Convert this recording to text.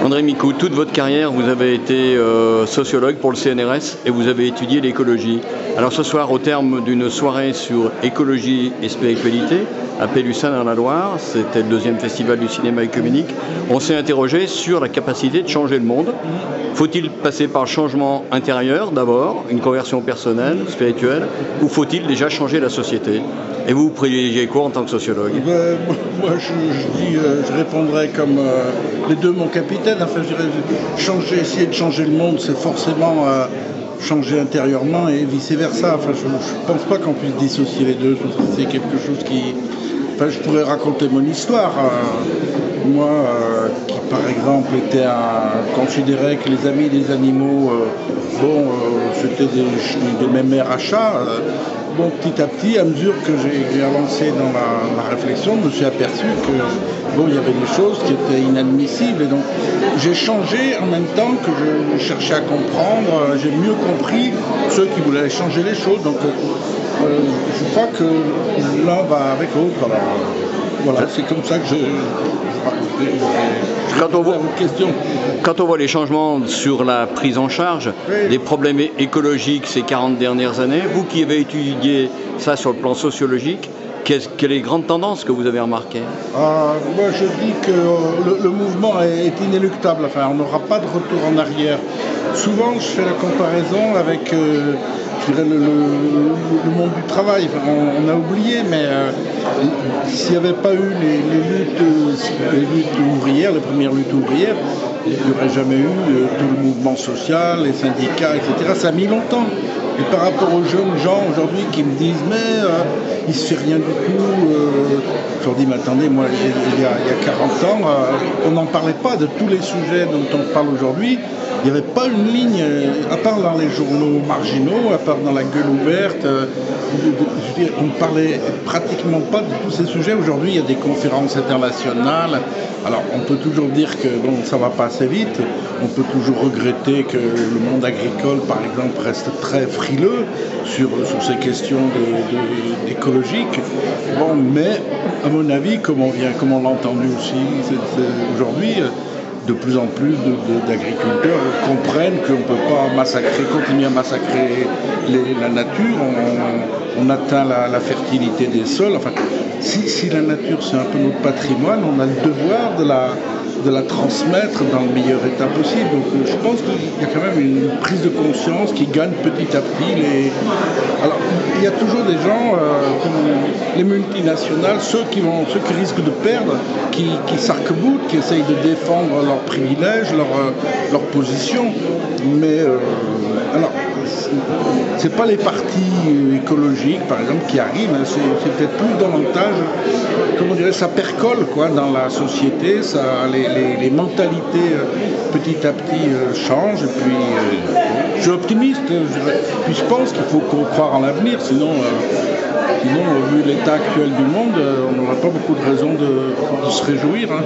André Micou, toute votre carrière, vous avez été sociologue pour le CNRS et vous avez étudié l'écologie. Alors ce soir, au terme d'une soirée sur écologie et spiritualité, à Pélussin dans la Loire, c'était le 2e festival du cinéma œcuménique, on s'est interrogé sur la capacité de changer le monde. Faut-il passer par le changement intérieur d'abord, une conversion personnelle, spirituelle, ou faut-il déjà changer la société? Et vous privilégiez quoi en tant que sociologue? Moi, je répondrais comme les deux, mon capitaine. Enfin, je dirais, essayer de changer le monde, c'est forcément changer intérieurement et vice-versa. Enfin, je ne pense pas qu'on puisse dissocier les deux. C'est quelque chose qui... Enfin, je pourrais raconter mon histoire. Moi, qui par exemple considérais que les amis des animaux, c'était des mémères à chats. Bon, petit à petit, à mesure que j'ai avancé dans la réflexion, je me suis aperçu que il y avait des choses qui étaient inadmissibles. Et donc, j'ai changé en même temps que je cherchais à comprendre. J'ai mieux compris ceux qui voulaient changer les choses. Donc, je crois que l'un va avec l'autre. Alors, voilà, c'est comme ça que Quand on voit les changements sur la prise en charge des problèmes écologiques ces 40 dernières années, vous qui avez étudié ça sur le plan sociologique, quelles sont les grandes tendances que vous avez remarquées? Moi, je dis que le mouvement est inéluctable. Enfin, on n'aura pas de retour en arrière. Souvent, je fais la comparaison avec je dirais le monde du travail. Enfin, on a oublié, mais s'il n'y avait pas eu les luttes ouvrières, les premières luttes ouvrières, il n'y aurait jamais eu tout le mouvement social, les syndicats, etc. Ça a mis longtemps. Et par rapport aux jeunes gens aujourd'hui qui me disent mais il ne se fait rien du tout, je leur dis mais attendez, moi il y a 40 ans, on n'en parlait pas de tous les sujets dont on parle aujourd'hui. Il n'y avait pas une ligne, à part dans les journaux marginaux, à part dans la gueule ouverte, je veux dire, on ne parlait pratiquement pas de tous ces sujets. Aujourd'hui, il y a des conférences internationales. Alors, on peut toujours dire que ça ne va pas assez vite. On peut toujours regretter que le monde agricole, par exemple, reste très frileux sur ces questions d'écologique. Mais à mon avis, comme on l'a entendu aussi aujourd'hui, de plus en plus d'agriculteurs comprennent qu'on ne peut pas continuer à massacrer la nature. On atteint la fertilité des sols. Enfin, si la nature c'est un peu notre patrimoine, on a le devoir de la transmettre dans le meilleur état possible. Donc je pense qu'il y a quand même une prise de conscience qui gagne petit à petit. Alors, il y a toujours des gens, comme les multinationales, ceux qui risquent de perdre, qui s'arc-boutent, qui essayent de défendre leurs privilèges, leur position. Mais alors, c'est pas les partis écologiques, par exemple, qui arrivent, hein, c'est peut-être plus davantage, comment dirais, ça percole dans la société, les mentalités petit à petit changent, et puis je suis optimiste, puis je pense qu'il faut croire en l'avenir, sinon vu l'état actuel du monde, on n'aura pas beaucoup de raisons de se réjouir. Hein.